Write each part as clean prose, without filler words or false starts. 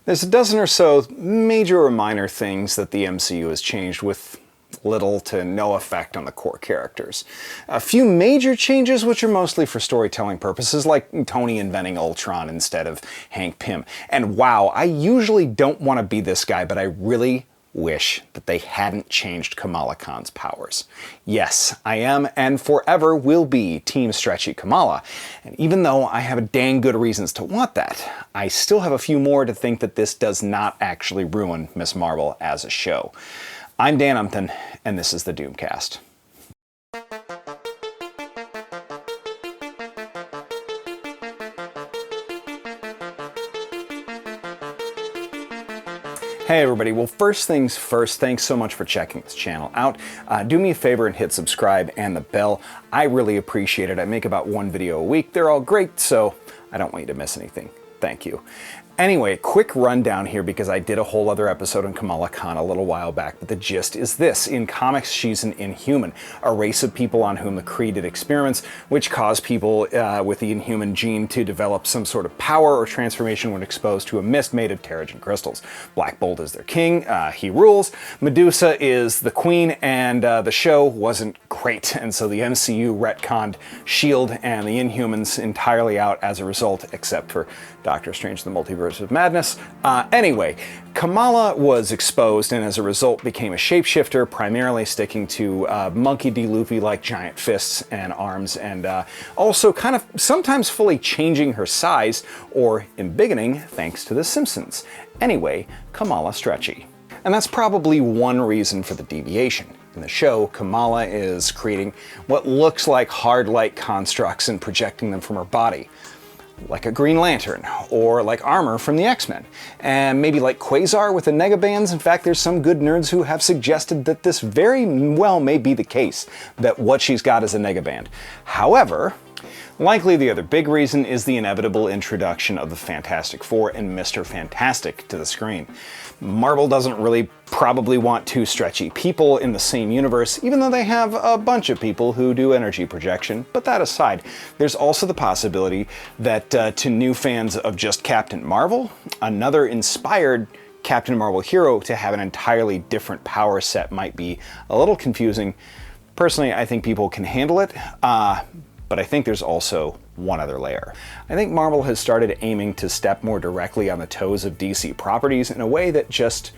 There's a dozen or so major or minor things that the MCU has changed with little to no effect on the core characters. A few major changes which are mostly for storytelling purposes, like Tony inventing Ultron instead of Hank Pym. And wow, I usually don't want to be this guy, but I really wish that they hadn't changed Kamala Khan's powers. Yes, I am and forever will be Team Stretchy Kamala. And even though I have dang good reasons to want that, I still have a few more to think that this does not actually ruin Ms. Marvel as a show. I'm Dan Umpton, and this is the Doomcast. Hey everybody, well first things first, thanks so much for checking this channel out. Do me a favor and hit subscribe and the bell. I really appreciate it. I make about one video a week. They're all great, so I don't want you to miss anything. Thank you. Anyway, quick rundown here because I did a whole other episode on Kamala Khan a little while back, but the gist is this. In comics, she's an Inhuman, a race of people on whom the Kree did experiments, which caused people with the Inhuman gene to develop some sort of power or transformation when exposed to a mist made of Terrigen crystals. Black Bolt is their king, he rules. Medusa is the queen, and the show wasn't great, and so the MCU retconned S.H.I.E.L.D. and the Inhumans entirely out as a result, except for Doctor Strange and the Multiverse of Madness. Anyway, Kamala was exposed and as a result became a shapeshifter, primarily sticking to Monkey D. Luffy-like giant fists and arms, and also kind of sometimes fully changing her size or embiggening thanks to The Simpsons. Anyway, Kamala Stretchy. And that's probably one reason for the deviation. In the show, Kamala is creating what looks like hard light constructs and projecting them from her body. Like a Green Lantern, or like armor from the X-Men, and maybe like Quasar with the negabands. In fact, there's some good nerds who have suggested that this very well may be the case, that what she's got is a negaband. However, likely the other big reason is the inevitable introduction of the Fantastic Four and Mr. Fantastic to the screen. Marvel doesn't really probably want two stretchy people in the same universe, even though they have a bunch of people who do energy projection. But that aside, there's also the possibility that to new fans of just Captain Marvel, another inspired Captain Marvel hero to have an entirely different power set might be a little confusing. Personally, I think people can handle it. But I think there's also one other layer. I think Marvel has started aiming to step more directly on the toes of DC properties in a way that just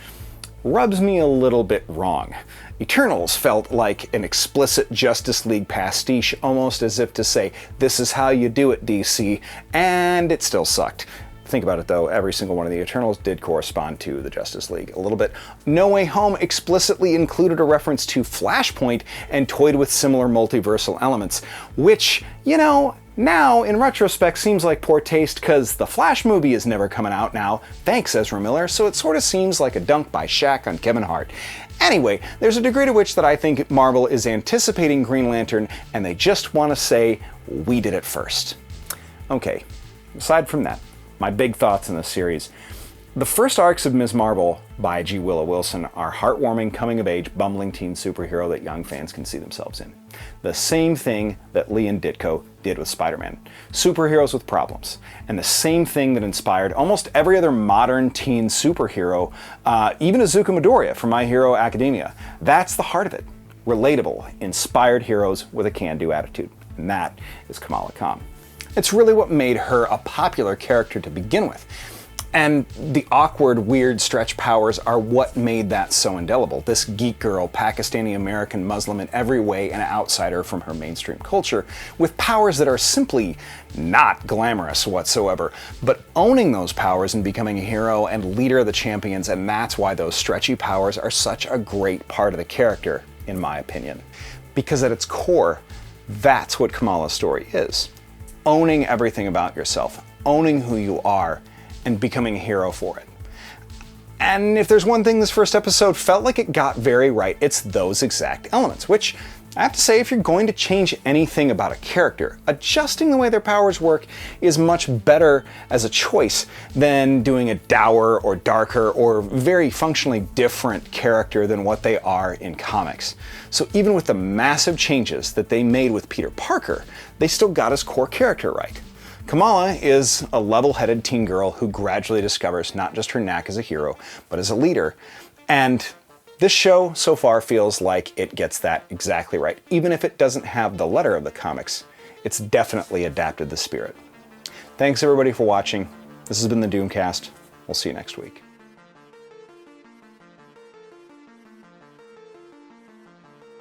rubs me a little bit wrong. Eternals felt like an explicit Justice League pastiche, almost as if to say, this is how you do it, DC, and it still sucked. Think about it though, every single one of the Eternals did correspond to the Justice League a little bit. No Way Home explicitly included a reference to Flashpoint and toyed with similar multiversal elements, which, you know, now in retrospect seems like poor taste because the Flash movie is never coming out now, thanks Ezra Miller, so it sort of seems like a dunk by Shaq on Kevin Hart. Anyway, there's a degree to which that I think Marvel is anticipating Green Lantern and they just want to say, we did it first. Okay, aside from that, my big thoughts in this series. The first arcs of Ms. Marvel by G. Willow Wilson are heartwarming, coming-of-age, bumbling teen superhero that young fans can see themselves in. The same thing that Lee and Ditko did with Spider-Man. Superheroes with problems. And the same thing that inspired almost every other modern teen superhero, even Izuku Midoriya from My Hero Academia. That's the heart of it. Relatable, inspired heroes with a can-do attitude. And that is Kamala Khan. It's really what made her a popular character to begin with. And the awkward, weird stretch powers are what made that so indelible. This geek girl, Pakistani-American Muslim in every way, an outsider from her mainstream culture, with powers that are simply not glamorous whatsoever, but owning those powers and becoming a hero and leader of the champions, and that's why those stretchy powers are such a great part of the character, in my opinion. Because at its core, that's what Kamala's story is. Owning everything about yourself, owning who you are, and becoming a hero for it. And if there's one thing this first episode felt like it got very right, it's those exact elements, which I have to say, if you're going to change anything about a character, adjusting the way their powers work is much better as a choice than doing a dour or darker or very functionally different character than what they are in comics. So even with the massive changes that they made with Peter Parker, they still got his core character right. Kamala is a level-headed teen girl who gradually discovers not just her knack as a hero, but as a leader. And this show so far feels like it gets that exactly right. Even if it doesn't have the letter of the comics, it's definitely adapted the spirit. Thanks everybody for watching. This has been the Doomcast. We'll see you next week.